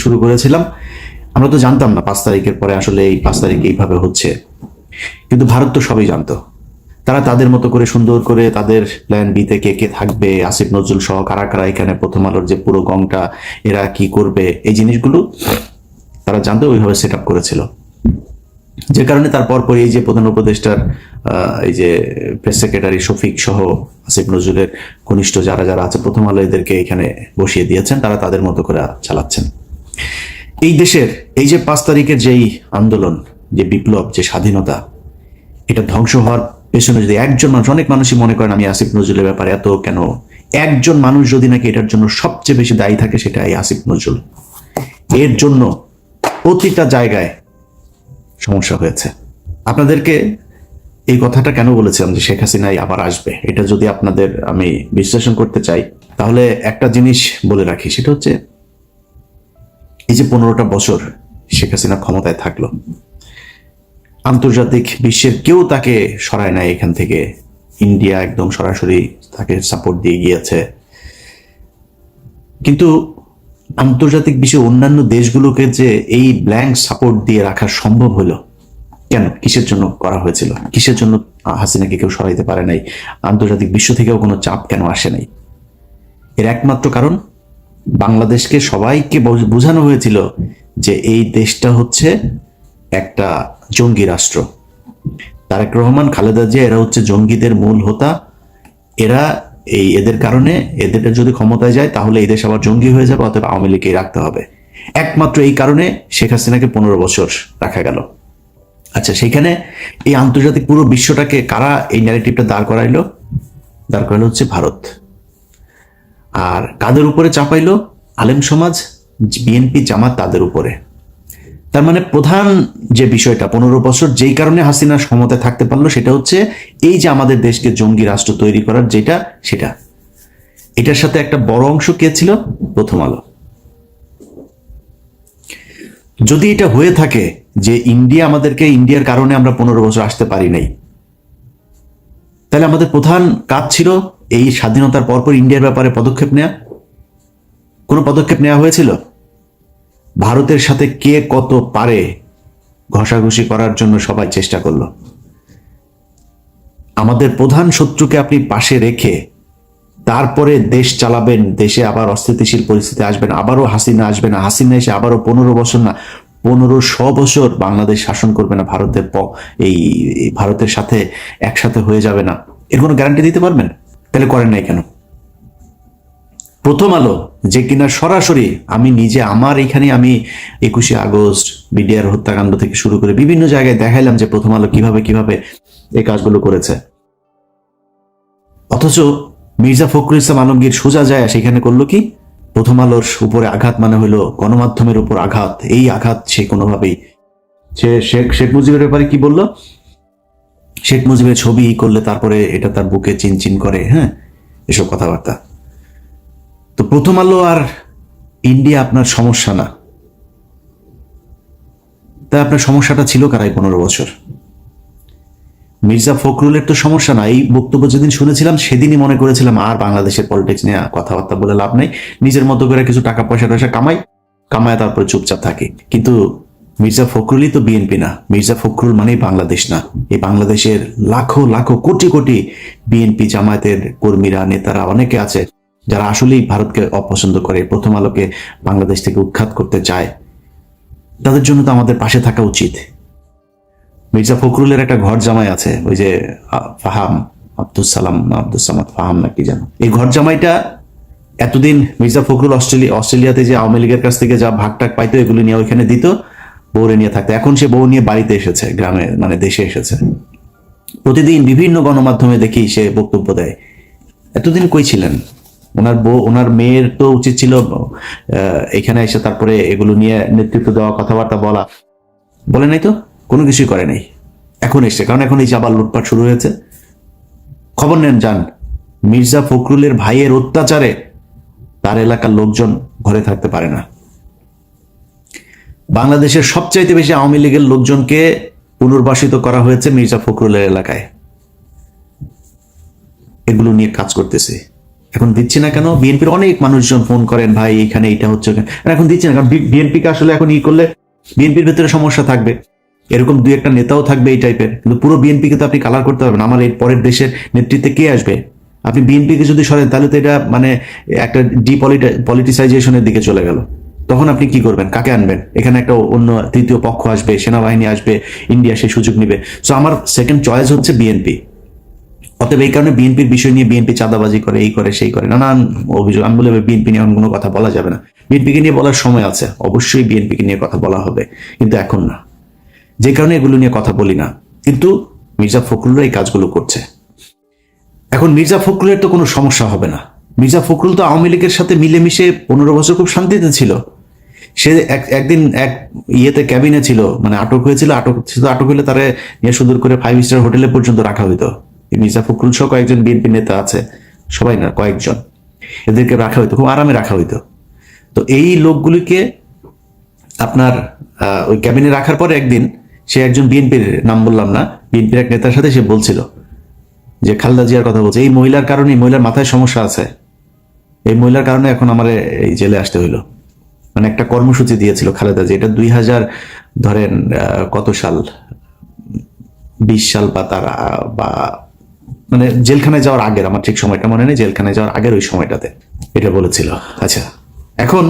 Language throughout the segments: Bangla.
শুরু করেছিলাম। আমরা তো জানতাম না 5 তারিখের পরে আসলে এই 5 তারিখ এইভাবে হচ্ছে, কিন্তু ভারত তো সবই জানতো। তারা তাদের মতো করে সুন্দর করে তাদের প্ল্যান বিতে কে কে থাকবে, আসিফ নজরুল সহ কারা কারা এখানে, প্রথম আলোর যে পুরো গংটা এরা কি করবে, এই জিনিসগুলো তারা জানতো, ওইভাবে সেট আপ করেছিল। যে কারণে তারপর পরে এই যে প্রধান উপদেষ্টার এই যে প্রেস সেক্রেটারি শফিক সহ আসিফ নজরুলের ঘনিষ্ঠ যারা যারা আছে প্রথম আলো এদেরকে এখানে বসিয়ে দিয়েছেন, তারা তাদের মতো করে চালাচ্ছেন। এই দেশের এই যে 5 তারিখের যেই আন্দোলন, যে বিপ্লব, যে স্বাধীনতা, এটা ধ্বংস হওয়ার পেছনে যদি একজন মানুষ, অনেক মানুষই মনে করেন আমি আসিফ নজরুলের ব্যাপারে এত কেন, একজন মানুষ যদি নাকি এটার জন্য সবচেয়ে বেশি দায়ী থাকে সেটা এই আসিফ নজরুল। এর জন্য প্রতিটা জায়গায় সমস্যা হয়েছে। আপনাদেরকে এই কথাটা কেন বলেছিলাম যে শেখ হাসিনাই আবার আসবে, এটা যদি আপনাদের আমি বিশ্লেষণ করতে চাই তাহলে একটা জিনিস বলে রাখি, সেটা হচ্ছে এই যে 15টা বছর শেখ হাসিনা ক্ষমতায় থাকলো, আন্তর্জাতিক বিশ্বের কেউ তাকে সরায় নাই এখান থেকে। ইন্ডিয়া একদম সরাসরি তাকে সাপোর্ট দিয়ে গিয়েছে, কিন্তু আন্তর্জাতিক বিশ্বের অন্যান্য দেশগুলোকে যে এই ব্ল্যাঙ্ক সাপোর্ট দিয়ে রাখা সম্ভব হলো কেন? কিসের জন্য করা হয়েছিল? কিসের জন্য হাসিনাকে কেউ সরাইতে পারে নাই? আন্তর্জাতিক বিশ্ব থেকেও কোনো চাপ কেন আসে নাই? এর একমাত্র কারণ, বাংলাদেশকে সবাইকে বোঝানো হয়েছিল যে এই দেশটা হচ্ছে একটা জঙ্গি রাষ্ট্র। তারেক রহমান, খালেদা জিয়া এরা হচ্ছে জঙ্গিদের মূল হোতা। এরা এদের কারণে, এদের যদি ক্ষমতায় যায় তাহলে এই দেশ আবার জঙ্গি হয়ে যাবে, অতএব আওয়ামী লীগকে রাখতে হবে। একমাত্র এই কারণে শেখ হাসিনাকে 15 বছর রাখা গেল। আচ্ছা, সেখানে এই আন্তর্জাতিক পুরো বিশ্বটাকে কারা এই ন্যারেটিভটা দাঁড় করাইলো? দাঁড় করাইলো হচ্ছে ভারত। আর কাদের উপরে চাপাইলো? আলেম সমাজ, বিএনপি, জামাত, তাদের উপরে। তার মানে প্রধান যে বিষয়টা 15 বছর যেই কারণে হাসিনা ক্ষমতায় থাকতে পারলো সেটা হচ্ছে এই যে আমাদের দেশকে জঙ্গি রাষ্ট্র তৈরি করার যেটা, সেটা। এটার সাথে একটা বড় অংশ কে ছিল? প্রথম আলো। যদি এটা হয়ে থাকে যে ইন্ডিয়ার কারণে আমরা 15 বছর আসতে পারি নাই, তাহলে আমাদের প্রধান কাজ ছিল এই স্বাধীনতার পরপর ইন্ডিয়ার ব্যাপারে পদক্ষেপ নেওয়া। কোনো পদক্ষেপ নেওয়া হয়েছিল? ভারতের সাথে কে কত পারে ঘষাঘষি করার জন্য সবাই চেষ্টা করলো। আমাদের প্রধান শত্রুকে আপনি পাশে রেখে তারপরে দেশ চালাবেন, দেশে আবার অস্থিতিশীল পরিস্থিতি আসবেন, আবারও হাসিনা আসবে না, হাসিনা এসে আবারও 15 বছর না 1500 বছর বাংলাদেশ শাসন করবে না, এই ভারতের সাথে একসাথে হয়ে যাবে না, এর কোনো গ্যারান্টি দিতে পারবেন? তাহলে করেন নাই কেন? প্রথম আলো যে কিনা সরাসরি, আমি নিজে আমার এখানে আমি 21শে আগস্ট বিডিআর হত্যাকাণ্ড থেকে শুরু করে বিভিন্ন জায়গায় দেখাইলাম যে প্রথম আলো কিভাবে কিভাবে এই কাজগুলো করেছে, অথচ মির্জা ফখরুল ইসলাম আলমগীর সোজা যায় সেখানে করলো কি? প্রথম আলোর উপরে আঘাত মানে হলো গণমাধ্যমের উপর আঘাত। এই আঘাত সে কোনোভাবেই, সে শেখ মুজিবের ব্যাপারে কি বলল? শেখ মুজিবের ছবি করলে তারপরে এটা তার বুকে চিনচিন করে, হ্যাঁ, এসব কথাবার্তা। তো প্রথম আলো আর ইন্ডিয়া আপনার সমস্যা না, তাই আপনার সমস্যাটা ছিল কারাই 15 বছর? মির্জা ফখরুলের তো সমস্যা না। এই বক্তব্য যেদিন শুনেছিলাম সেদিনই মনে করেছিলাম আর বাংলাদেশের পলিটিক্স নিয়ে কথাবার্তা বলে লাভ নেই, নিজের মতো করে কিছু টাকা পয়সা কামায় তারপরে চুপচাপ থাকে। কিন্তু মির্জা ফখরুলই তো বিএনপি না, মির্জা ফখরুল মানেই বাংলাদেশ না। এই বাংলাদেশের লাখো লাখো কোটি কোটি বিএনপি জামায়াতের কর্মীরা, নেতারা অনেকে আছে যারা আসলেই ভারতকে অপছন্দ করে, প্রথম আলোকে বাংলাদেশ থেকে উৎখাত করতে চায়। তাদের জন্য তো আমাদের পাশে থাকা উচিত। মির্জা ফখরুলের একটা ঘর জামাই আছে, ওই যে ফাহাম, আব্দুল সামাদ ফাহাম নাকি জানো, এই ঘর জামাইটা এতদিন মির্জা ফখরুল অস্ট্রেলিয়াতে যে আওয়ামী লীগের কাছ থেকে যা ভাগটাক পাইতো এগুলো নিয়ে ওইখানে দিত, বউরে নিয়ে থাকতো। এখন সে বউ নিয়ে বাড়িতে এসেছে, গ্রামে মানে দেশে এসেছে। প্রতিদিন বিভিন্ন গণমাধ্যমে দেখি সে বক্তব্য দেয়। এতদিন কই ছিলেন? ওনার মেয়ের তো উচিত ছিল এখানে এসে তারপরে এগুলো নিয়ে নেতৃত্ব দেওয়া, কথাবার্তা বলা। বলে নাই তো, কোনো কিছুই করে নাই। এখন এসছে, কারণ এখন এই যে আবার লুটপাট শুরু হয়েছে। খবর নেন, যান। মির্জা ফখরুলের ভাইয়ের অত্যাচারে তার এলাকার লোকজন ঘরে থাকতে পারে না। বাংলাদেশের সবচাইতে বেশি আওয়ামী লীগের লোকজনকে পুনর্বাসিত করা হয়েছে মির্জা ফখরুলের এলাকায়। এগুলো নিয়ে কাজ করতেছে। এখন দিচ্ছে না কেন? বিএনপির অনেক মানুষজন ফোন করেন, ভাই এখানে এটা হচ্ছে, এখন দিচ্ছে না কারণ বিএনপিকে আসলে এখন করলে বিএনপির ভেতরে সমস্যা থাকবে, এরকম দুই একটা নেতাও থাকবে এই টাইপের, কিন্তু পুরো বিএনপিকে তো আপনি কালার করতে পারবেন। আমার এর পরের দেশের নেতৃত্বে কে আসবে? আপনি বিএনপিকে যদি সরেন তাহলে তো এটা মানে একটা পলিটিসাইজেশনের দিকে চলে গেল। তখন আপনি কি করবেন? কাকে আনবেন? এখানে একটা অন্য তৃতীয় পক্ষ আসবে, সেনাবাহিনী আসবে, ইন্ডিয়া সেই সুযোগ নিবে। সো আমার সেকেন্ড চয়েস হচ্ছে বিএনপি। অতএব এই কারণে বিএনপির বিষয় নিয়ে বিএনপি চাঁদাবাজি করে, এই করে সেই করে, নানান অভিযোগ। আমি বলে বিএনপি নিয়ে এখন কোনো কথা বলা যাবে না। বিএনপিকে নিয়ে বলার সময় আছে, অবশ্যই বিএনপিকে নিয়ে কথা বলা হবে, কিন্তু এখন না। যে কারণে এগুলো নিয়ে কথা বলি না। কিন্তু মির্জা ফখরুলরা এই কাজগুলো করছে। এখন মির্জা ফখরুলের তো কোনো সমস্যা হবে না। মির্জা ফখরুল তো আওয়ামী লীগের সাথে মিলেমিশে 15 বছর খুব শান্তিতে ছিল। সে একদিন এক ইয়েতে ক্যাবিনে ছিল, মানে আটক হয়েছিল, আটক হলে তারে নিয়ে সুন্দর করে 5 স্টার হোটেলে পর্যন্ত রাখা হইতো। মির্জা ফখরুল সহ কয়েকজন বিএনপি নেতা আছে, সবাই না কয়েকজন, এদেরকে রাখা হইতো, খুব আরামে রাখা হইতো। তো এই লোকগুলিকে আপনার ওই ক্যাবিনে রাখার পরে একদিন সে একজন বিএনপির, নাম বললাম না, বিএনপির এক নেতার সাথে সে বলছিল যে খালেদা জিয়ার কথা বলছে, এই মহিলার কারণে, এই মহিলার মাথায় সমস্যা আছে, এই মহিলার কারণে এখন আমার এই জেলে আসতে হইলো। মানে একটা কর্মসূচি দিয়েছিল খালেদা জিয়া, এটা 2000 ধরেন কত সাল, 20 সাল বা তার বা মানে জেলখানায় যাওয়ার আগের, আমার ঠিক সময়টা মনে নেই, জেলখানায় যাওয়ার আগের ওই সময়টাতে এটা বলেছিল। আচ্ছা, এখন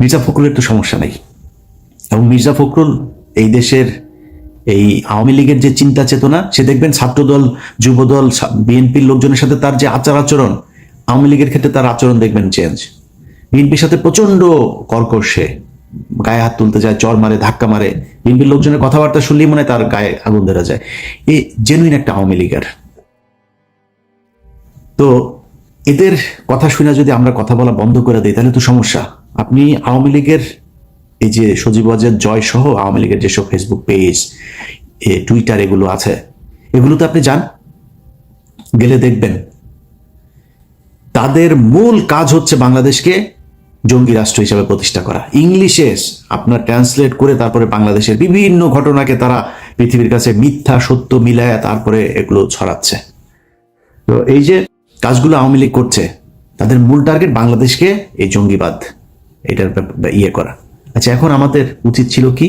মির্জা ফখরুলের তো সমস্যা নেই, এবং মির্জা ফখরুল এই দেশের এই আওয়ামী লীগের যে চিন্তা চেতনা, সে দেখবেন ছাত্রদল, যুবদল, বিএনপির লোকজনের সাথে তার যে আচরণ, আওয়ামী লীগের ক্ষেত্রে তার আচরণ দেখবেন চেঞ্জ। বিএনপির সাথে প্রচন্ড কর্কশে, গায়ে হাত তুলতে যায়, চর মারে, ধাক্কা মারে, বিএনপির লোকজনের কথাবার্তা শুনলেই মনে তার গায়ে আগুন ধরা যায়। এই জেনুইন একটা আওয়ামী লীগের। তো এদের কথা শুনে যদি আমরা কথা বলা বন্ধ করে দিই তাহলে তো সমস্যা। আপনি আওয়ামী লীগের এই যে সজীব ওয়াজেদ জয় সহ আওয়ামী লীগের যেসব ফেসবুক পেজ, টুইটার এগুলো আছে, এগুলোতে আপনি যান, গেলে দেখবেন তাদের মূল কাজ হচ্ছে বাংলাদেশকে জঙ্গি রাষ্ট্র হিসেবে প্রতিষ্ঠা করা। ইংলিশে আপনার ট্রান্সলেট করে তারপরে বাংলাদেশের বিভিন্ন ঘটনাকে তারা পৃথিবীর কাছে মিথ্যা সত্য মিলায় তারপরে এগুলো ছড়াচ্ছে। তো এই যে কাজগুলো আওয়ামী লীগ করছে, তাদের মূল টার্গেট বাংলাদেশকে এই জঙ্গিবাদ এটার ইয়ে করা। আচ্ছা, এখন আমাদের উচিত ছিল কি?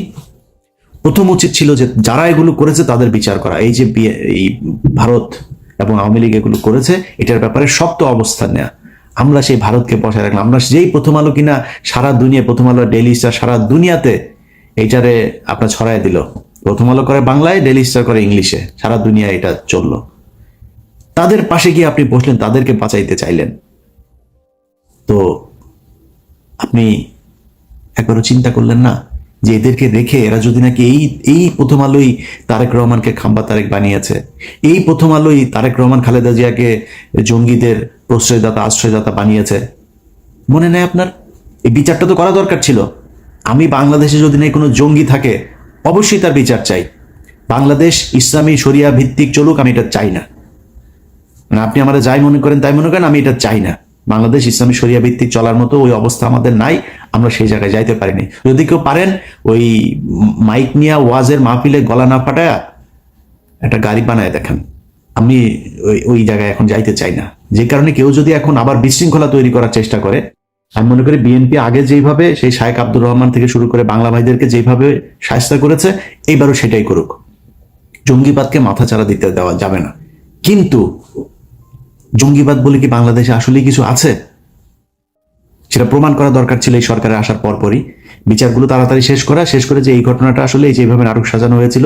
প্রথম উচিত ছিল যে যারা এগুলো করেছে তাদের বিচার করা। এই যে এই ভারত এবং আওয়ামী লীগ এগুলো করেছে, এটার ব্যাপারে শক্ত অবস্থান নেওয়া। আমরা সেই ভারতকে বসায় রাখলাম। আমরা যেই প্রথম আলো কিনা সারা দুনিয়া, প্রথম আলো, ডেইলি স্টার সারা দুনিয়াতে এইটারে আপনার ছড়াই দিল। প্রথম আলো করে বাংলায়, ডেইলি স্টার করে ইংলিশে, সারা দুনিয়া এটা চললো। তাদের পাশে গিয়ে আপনি বসলেন, তাদেরকে বাঁচাইতে চাইলেন। তো আপনি একবারও চিন্তা করলেন না যে এদেরকে রেখে এরা যদি নাকি এই প্রথম আলোই তারেক রহমানকে খাম্বা তারেক বানিয়েছে, এই প্রথম আলোই তারেক রহমান খালেদা জিয়াকে জঙ্গিদের প্রশ্রয়দাতা, আশ্রয়দাতা বানিয়েছে, মনে নেই আপনার? এই বিচারটা তো করা দরকার ছিল। আমি বাংলাদেশে যদি নাকি কোনো জঙ্গি থাকে, অবশ্যই তার বিচার চাই। বাংলাদেশ ইসলামী শরিয়া ভিত্তিক চলুক, আমি এটা চাই না। মানে আপনি আমরা যাই মনে করেন তাই মনে করেন, আমি এটা চাই না। বাংলাদেশ ইসলামী শরিয়া ভিত্তিক চলার মতো ওই অবস্থা আমাদের নাই, আমরা সেই জায়গায় যাইতে পারিনি। যদি কেউ পারেন, ওই মাইক নিয়ে ওয়াজের মাহফিলে গলা না ফাটায়া একটা গাড়ি বানায় দেখেন। আমি ওই জায়গায় এখন যাইতে চাই না। যে কারণে কেউ যদি এখন আবার বিশৃঙ্খলা তৈরি করার চেষ্টা করে, আমি মনে করি বিএনপি আগে যেইভাবে সেই শায়েখ আব্দুর রহমান থেকে শুরু করে বাংলা ভাইদেরকে যেইভাবে শায়েস্তা করেছে, এইবারও সেটাই করুক। জঙ্গিবাদকে মাথাচাড়া দিতে দেওয়া যাবে না। কিন্তু জঙ্গিবাদ বলে কি বাংলাদেশে আসলে কিছু আছে? সেটা প্রমাণ করা দরকার ছিল এই সরকারের আসার পরপরই। বিচারগুলো তাড়াতাড়ি শেষ করে যে এই ঘটনাটা আসলে এই যেভাবে নাটক সাজানো হয়েছিল,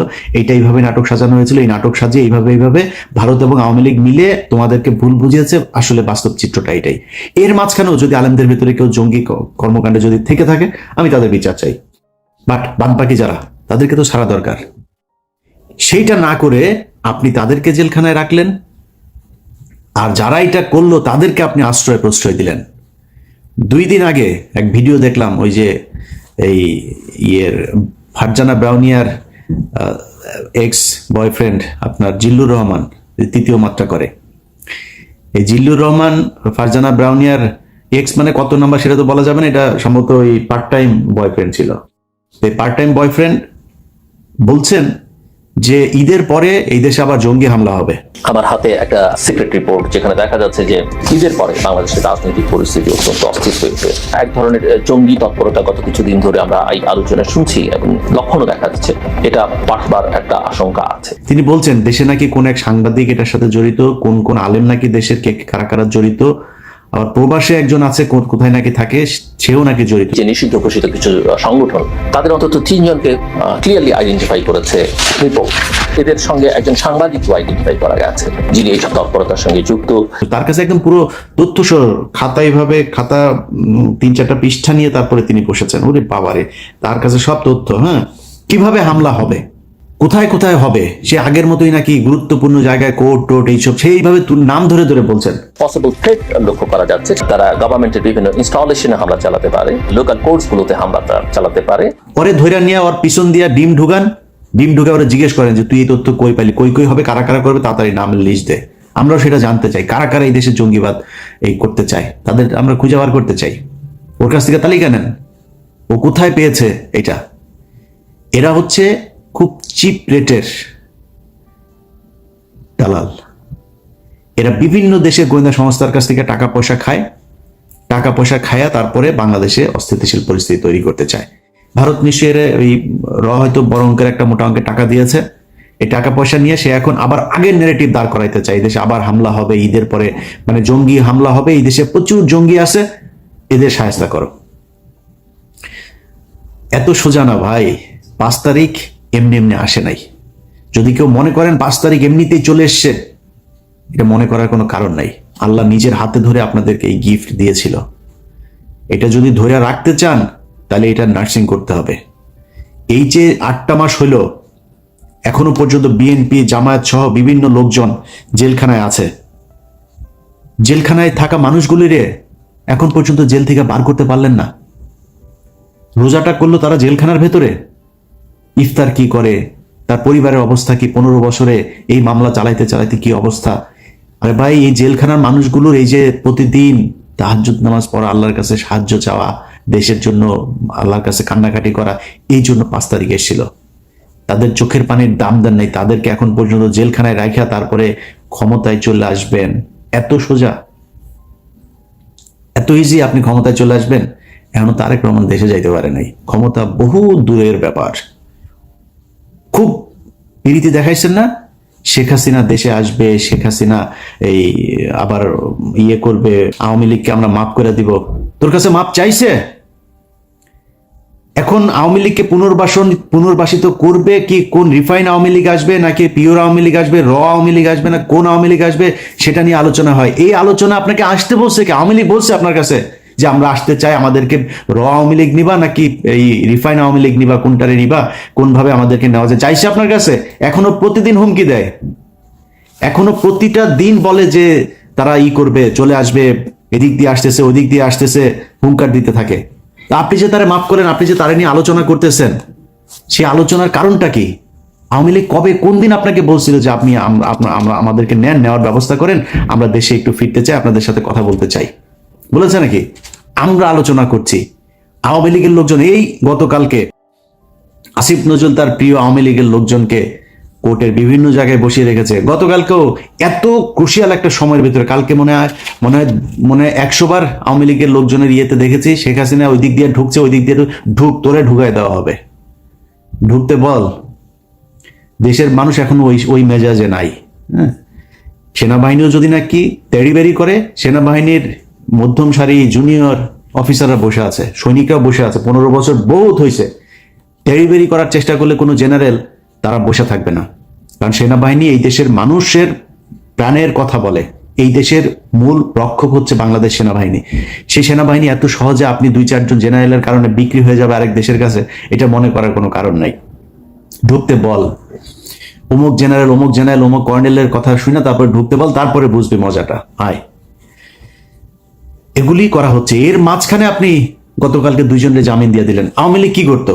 এইভাবে নাটক সাজানো হয়েছিল, এই নাটক সাজিয়ে এইভাবে ভারত এবং আওয়ামী লীগ মিলে তোমাদেরকে ভুল বুঝিয়েছে, আসলে বাস্তব চিত্রটা এটাই। এর মাঝখানেও যদি আলেমদের ভিতরে কেউ জঙ্গি কর্মকাণ্ডে যদি থেকে থাকে, আমি তাদের বিচার চাই। বাট বাদ বাকি যারা, তাদেরকে তো ছাড়া দরকার। সেইটা না করে আপনি তাদেরকে জেলখানায় রাখলেন, আর যারা এটা করলো তাদেরকে আপনি আশ্রয় প্রশ্রয় দিলেন। 2 দিন আগে এক ভিডিও দেখলাম, ওই যে এই ফারজানা ব্রাউনিয়ার এক্স বয়ফ্রেন্ড আপনার জিল্লুর রহমান, তৃতীয় মাত্রা করে। এই জিল্লুর রহমান ফারজানা ব্রাউনিয়ার এক্স মানে কত নাম্বার সেটা তো বলা যাবে না, এটা সম্ভবত ওই পার্ট টাইম বয়ফ্রেন্ড ছিল। এই পার্ট টাইম বয়ফ্রেন্ড বলছেন যে ঈদের পরে এই দেশে আবার জঙ্গি হামলা হবে। আমার হাতে একটা সিক্রেট রিপোর্ট যেখানে দেখা যাচ্ছে যে ঈদের পরে বাংলাদেশের রাজনৈতিক পরিস্থিতি অত্যন্ত অস্থির হয়েছে। এক ধরনের জঙ্গি তৎপরতা গত কিছুদিন ধরে আমরা এই আলোচনা শুনছি এবং লক্ষণও দেখা যাচ্ছে, এটা পাঠবার একটা আশঙ্কা আছে। তিনি বলছেন দেশে নাকি কোন এক সাংবাদিক এটার সাথে জড়িত, কোন কোন আলেম নাকি দেশের কে কারা কারা জড়িত, আবার প্রবাসে একজন আছে কোথায় নাকি থাকে, সেও নাকি জড়িত। যে নিষিদ্ধ ঘোষিত কিছু সংগঠন তাদের অন্তত 3 জনকে ক্লিয়ারলি আইডেন্টিফাই করেছে রিপোর্ট। এদের সঙ্গে একজন সাংবাদিকও আইডেন্টিফাই করা গেছে যিনি এইসব তৎপরতার সঙ্গে যুক্ত। তার কাছে একদম পুরো তথ্য খাতা, এইভাবে খাতা 3-4টা পৃষ্ঠা নিয়ে তারপরে তিনি বসেছেন। ওরে বাবারে, তার কাছে সব তথ্য। হ্যাঁ, কিভাবে হামলা হবে, কোথায় কোথায় হবে, সে আগের মতোই নাকি গুরুত্বপূর্ণ জায়গায় কোর্ট টোট এইসব সেইভাবে নাম ধরে ধরে বলছেন। পসিবল থ্রেট লক্ষ্য করা যাচ্ছে, তারা গভর্নমেন্টের বিভিন্ন ইনস্টলেশনে হামলা চালাতে পারে, লোকাল কোর্টস গুলোতে হামলা চালাতে পারে। পরে ধৈর্য নিয়ে ওর পিছন দিয়া ডিম ঢুকে ওরা জিজ্ঞেস করেন যে তুই এই তথ্য কই পাইলি, কই হবে, কারা কারা করবে, তাড়াতাড়ি নামের লিস্ট দে। আমরাও সেটা জানতে চাই, কারা কারা এই দেশে জঙ্গিবাদ এই করতে চায়, তাদের আমরা খুঁজে বার করতে চাই। ওর কাছ থেকে তালিকা নেন, ও কোথায় পেয়েছে এটা। এরা হচ্ছে খুব চিপ রেটের দালাল। এরা বিভিন্ন দেশের গোয়েন্দা সংস্থার কাছ থেকে টাকা পয়সা খায়া তারপরে বাংলাদেশে অস্থিতিশীল পরিস্থিতি তৈরি করতে চায়। ভারত নিশ্চয়ই ওই হয়তো বড় অঙ্কের একটা মোটা অঙ্কের টাকা দিয়েছে। এই টাকা পয়সা নিয়ে সে এখন আবার আগের নেগেটিভ দাঁড় করাইতে চায়, এই দেশে আবার হামলা হবে ঈদের পরে, মানে জঙ্গি হামলা হবে, এই দেশে প্রচুর জঙ্গি আছে, এদের সাহায্য করো। এত সোজা না ভাই, 5 তারিখ এমনি এমনি আসে নাই। যদি কেউ মনে করেন 5 তারিখ এমনিতেই চলে এসছে, এটা মনে করার কোনো কারণ নাই। আল্লাহ নিজের হাতে ধরে আপনাদেরকে এই গিফট দিয়েছিল। এটা যদি ধরে রাখতে চান তাহলে এটা নার্সিং করতে হবে। এই যে 8টা মাস হলো, এখনো পর্যন্ত বিএনপি জামায়াত সহ বিভিন্ন লোকজন জেলখানায় আছে। জেলখানায় থাকা মানুষগুলিরে এখন পর্যন্ত জেল থেকে বার করতে পারলেন না। রোজাটা করলো তারা জেলখানার ভেতরে, ইফতার কি করে, তার পরিবারের অবস্থা কি, 15 বছরে এই মামলা চালাইতে চালাইতে কি অবস্থা। আরে ভাই, এই জেলখানার মানুষগুলোর এই যে প্রতিদিন তাহাজ্জুদ নামাজ পড়া, আল্লাহর কাছে সাহায্য চাওয়া, দেশের জন্য আল্লাহর কাছে কান্নাকাটি করা, এই জন্য 5 তারিখ এসেছিল। তাদের চোখের পানির দাম দেন নাই, তাদেরকে এখন পর্যন্ত জেলখানায় রাখা তারপরে ক্ষমতায় চলে আসবেন। এত সোজা, এত ইজি আপনি ক্ষমতায় চলে আসবেন। এখনো তারেক রহমান দেশে যাইতে পারে নাই। ক্ষমতা বহু দূরের ব্যাপার। খুব পিরিতি দেখাইছেন না, শেখ হাসিনা দেশে আসবে, শেখ হাসিনা এই আবার করবে, আওয়ামী লীগকে আমরা মাফ করে দিব। তোর কাছে মাপ চাইছে? এখন আওয়ামী লীগকে পুনর্বাসিত করবে কি? কোন রিফাইন আওয়ামী লীগ আসবে, নাকি পিওর আওয়ামী লীগ আসবে, র আওয়ামী লীগ আসবে, না কোন আওয়ামী লীগ আসবে, সেটা নিয়ে আলোচনা হয়। এই আলোচনা আপনাকে আসতে বলছে কি? আওয়ামী লীগ বলছে আপনার কাছে যে আমরা আসতে চাই, আমাদেরকে র আওয়ামী লীগ নিবা নাকি এই রিফাইন আওয়ামী লীগ নিবা, কোনটারে নিবা, কোন ভাবে আমাদেরকে নেওয়া যায়, চাইছে আপনার কাছে? এখনো প্রতিদিন হুমকি দেয়, এখনো প্রতিটা দিন বলে যে তারা করবে, চলে আসবে, এদিক দিয়ে আসতেছে, ওদিক দিয়ে আসতেছে, হুঙ্কার দিতে থাকে। আপনি যে তারা মাফ করেন, আপনি যে তারা নিয়ে আলোচনা করতেছেন, সেই আলোচনার কারণটা কি? আওয়ামী লীগ কবে কোন দিন আপনাকে বলছিল যে আপনি আমাদেরকে নেওয়ার ব্যবস্থা করেন, আমরা দেশে একটু ফিরতে চাই, আপনাদের সাথে কথা বলতে চাই, বলেছে নাকি? আমরা আলোচনা করছি। আওয়ামী লীগের লোকজন এই গতকালকে আসিফ নজরুল তার প্রিয় আওয়ামী লীগের লোকজনকে কোর্টের বিভিন্ন জায়গায় বসিয়ে রেখেছে। গতকালকেও এত ক্রুশিয়াল একটা সময়ের ভিতরে, কালকে মনে হয় 100 বার আওয়ামী লীগের লোকজনের ইয়েতে দেখেছি শেখ হাসিনা ওই দিক দিয়ে ঢুকছে, ওই দিক দিয়ে তোরে ঢুকাই দেওয়া হবে, ঢুকতে বল। দেশের মানুষ এখন ওই মেজাজে নাই। হ্যাঁ, সেনাবাহিনীও যদি নাকি তেড়িবেড়ি করে, সেনাবাহিনীর মধ্যম সারি জুনিয়র অফিসাররা বসে আছে, সৈনিকরা বসে আছে, 15 বছর বহুত হয়েছে। তেড়িবেড়ি করার চেষ্টা করলে কোনো জেনারেল তারা বসে থাকবে না, কারণ সেনাবাহিনী এই দেশের মানুষের প্রাণের কথা বলে। এই দেশের মূল রক্ষক হচ্ছে বাংলাদেশ সেনাবাহিনী। সেই সেনাবাহিনী এত সহজে আপনি 2-4 জন জেনারেলের কারণে বিক্রি হয়ে যাবে আরেক দেশের কাছে, এটা মনে করার কোনো কারণ নাই। ঢুকতে বল, অমুক জেনারেল অমুক কর্নেলের কথা শুনে তারপরে ঢুকতে বল, তারপরে বুঝবি মজাটা। আয়, এগুলি করা হচ্ছে। এর মাঝখানে আপনি গতকালকে 2 জনের জামিন দিয়ে দিলেন। আওয়ামী লীগ কি করতো?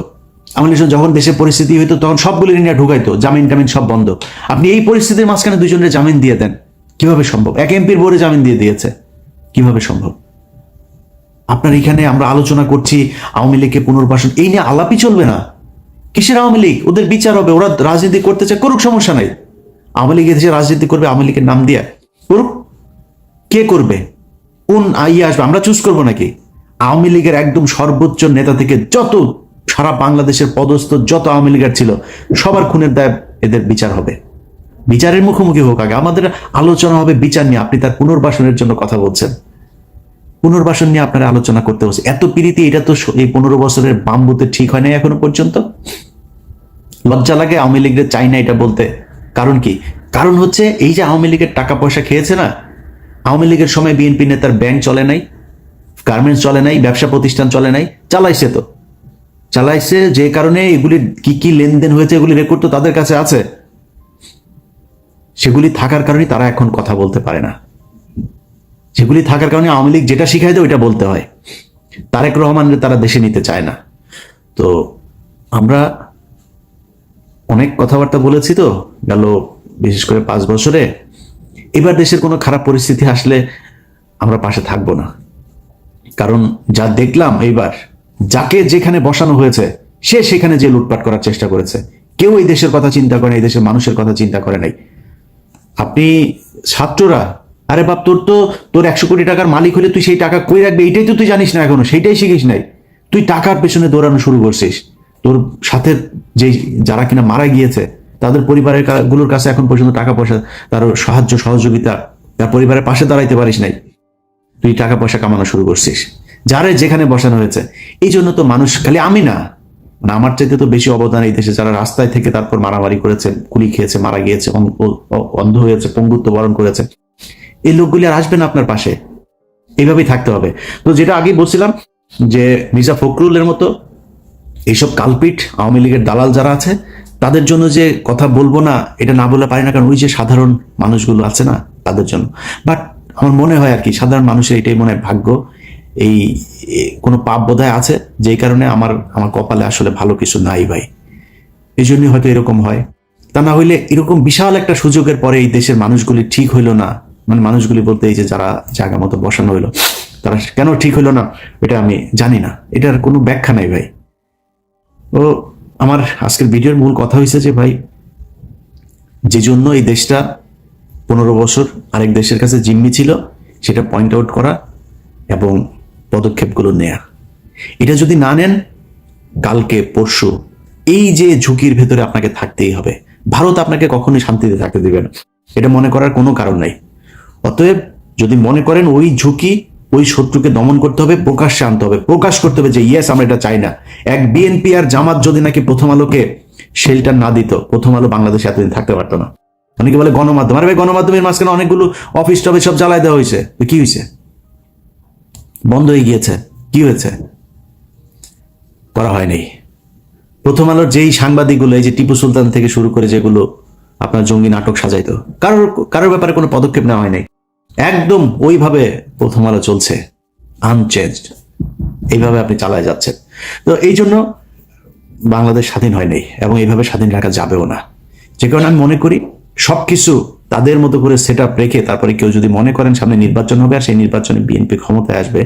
আওয়ামী লীগ যখন দেশের পরিস্থিতি হইতো তখন সবগুলি নিয়ে ঢুকাইতো, জামিন টামিন সব বন্ধ। আপনি এই পরিস্থিতির মাঝখানে 2 জনের জামিন দিয়ে দেন, কিভাবে সম্ভব? এক এমপির বোর্ডে জামিন দিয়ে দিয়েছে, কিভাবে সম্ভব? আপনার এখানে আমরা আলোচনা করছি আওয়ামী লীগকে পুনর্বাসন, এই নিয়ে আলাপই চলবে না। কিসের আওয়ামী লীগ? ওদের বিচার হবে, ওরা রাজনীতি করতে চায় করুক, সমস্যা নাই। আওয়ামী লীগ এদেশে রাজনীতি করবে, আওয়ামী লীগের নাম দিয়ে করুক। কে করবে? কোন আইয়ে আসবে? আমরা চুজ করবো নাকি? আওয়ামী লীগের একদম সর্বোচ্চ নেতা থেকে যত সারা বাংলাদেশের পদস্থ যত আওয়ামী লীগের ছিল সবার খুনের দায় এদের বিচার হবে। বিচারের মুখোমুখি হোক আগে, আমাদের আলোচনা হবে বিচার নিয়ে। আপনি তার পুনর্বাসনের জন্য কথা বলছেন, পুনর্বাসন নিয়ে আপনারা আলোচনা করতে বলছে। এত পিরিতি, এটা তো এই 15 বছরের বাম্বুতে ঠিক হয় নাই এখনো পর্যন্ত। লজ্জা লাগে আওয়ামী লীগের চাই না এটা বলতে। কারণ কি? কারণ হচ্ছে এই যে আওয়ামী লীগের টাকা পয়সা খেয়েছে না, আওয়ামী লীগের সময় বিএনপি নেতার ব্যাংক চলে নাই, গার্মেন্টস চলে নাই, ব্যবসা প্রতিষ্ঠান চলে নাই, চালাইছে তো চালাইছে। যে কারণে এগুলি কি কি লেনদেন হয়েছে এগুলি রেকর্ড তো তাদের কাছে আছে। সেগুলি থাকার কারণে তারা এখন কথা বলতে পারে না। সেগুলি থাকার কারণে আওয়ামী লীগ যেটা শিখাই দেয় ওইটা বলতে হয়। তারেক রহমানের তারা দেশে নিতে চায় না। তো আমরা অনেক কথাবার্তা বলেছি তো গেল বিশেষ করে 5 বছরে। এবার দেশের কোনো খারাপ পরিস্থিতি আসলে আমরা পাশে থাকবো না। কারণ যা দেখলাম এইবার, যাকে যেখানে বসানো হয়েছে সে সেখানে যে লুটপাট করার চেষ্টা করেছে। কেউ এই দেশের কথা চিন্তা করে, এই দেশের মানুষের কথা চিন্তা করে নাই। আপনি ছাত্ররা, আরে বাপ, তোর 100 কোটি টাকার মালিক হলে তুই সেই টাকা কই রাখবে এইটাই তো তুই জানিস না এখনো, সেইটাই শিখিস নাই। তুই টাকার পেছনে দৌড়ানো শুরু করছিস। তোর সাথে যে যারা কিনা মারা গিয়েছে তাদের পরিবারের গুলোর কাছে এখন পর্যন্ত টাকা পয়সা, তার সাহায্য সহযোগিতা, তার পরিবারের পাশে দাঁড়াইতে পারিস নাই। তুই টাকা পয়সা কামানো শুরু করছিস যারা যেখানে বসানো হয়েছে। এই জন্য তো মানুষ, খালি আমি না, মানে আমার চাইতে তো বেশি অবদান এই দেশে যারা রাস্তায় থেকে তারপর মারামারি করেছে, গুলি খেয়েছে, মারা গিয়েছে, অন্ধ হয়েছে, পঙ্গুত্ব বরণ করেছে, এই লোকগুলি আর আসবে না আপনার পাশে। এইভাবেই থাকতে হবে। তো যেটা আগে বলছিলাম যে মির্জা ফখরুলের মতো এইসব কালপিট আওয়ামী লীগের দালাল যারা আছে তাদের জন্য যে কথা বলবো না, এটা না বলে পারি না। কারণ ওই যে সাধারণ মানুষগুলো আছে না, তাদের জন্য। বাট আমার মনে হয় আর কি সাধারণ মানুষের এটাই মনে হয় ভাগ্য, এই কোনো পাপ বোধহয় আছে, যেই কারণে আমার কপালে আসলে ভালো কিছু নাই ভাই। এই জন্যই হয়তো এরকম হয়। তা না হইলে এরকম বিশাল একটা সুযোগের পরে এই দেশের মানুষগুলি ঠিক হইলো না, মানে মানুষগুলি বলতে এই যে যারা জায়গা মতো বসানো হইলো তারা কেন ঠিক হইলো না এটা আমি জানি না, এটার কোনো ব্যাখ্যা নাই ভাই। ও আমার আজকের ভিডিওর মূল কথা হয়েছে যে ভাই, যে জন্য এই দেশটা 15 বছর আরেক দেশের কাছে জিম্মি ছিল সেটা পয়েন্ট আউট করা এবং পদক্ষেপগুলো নেয়া। এটা যদি না নেন, কালকে পরশু এই যে ঝুঁকির ভেতরে আপনাকে থাকতেই হবে। ভারত আপনাকে কখনোই শান্তিতে থাকতে দিবে না, এটা মনে করার কোনো কারণ নাই। অতএব যদি মনে করেন ওই ঝুঁকি, ওই শত্রুকে দমন করতে হবে, প্রকাশ্যে আনতে হবে, প্রকাশ করতে হবে যে ইয়েস আমরা এটা চাই না। এক বিএনপি আর জামাত যদি নাকি প্রথম আলোকে শেল্টার না দিত, প্রথম আলো বাংলাদেশে এতদিন থাকতে পারতো না। অনেকে বলে গণমাধ্যম, আরে ভাই গণমাধ্যমের মাঝখানে অনেকগুলো অফিস টফিস সব জ্বালায় দেওয়া হয়েছে, কি হয়েছে? বন্ধ হয়ে গিয়েছে, কি হয়েছে? করা হয়নি। প্রথম আলোর যেই সাংবাদিকগুলো, এই যে টিপু সুলতান থেকে শুরু করে যেগুলো আপনার জঙ্গি নাটক সাজাইতো, কারোর ব্যাপারে কোনো পদক্ষেপ নেওয়া হয় নাই। একদম ওইভাবে প্রথম আলো চলছে, আনচেঞ্জড। এইভাবে আপনি চালায় যাচ্ছেন। তো এই জন্য বাংলাদেশ স্বাধীন হয় নাই এবং এইভাবে স্বাধীন রাখা যাবেও না। যে কারণে আমি মনে করি সবকিছু তাদের মতো করে সেট আপ রেখে তারপরে কেউ যদি মনে করেন সামনে নির্বাচন হবে আর সেই নির্বাচনে বিএনপি ক্ষমতায় আসবে,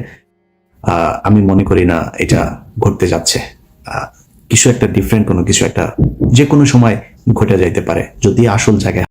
আমি মনে করি না এটা ঘটতে যাচ্ছে। কিছু একটা ডিফারেন্ট কোনো কিছু একটা যে কোনো সময় ঘটে যাইতে পারে যদি আসল জায়গায়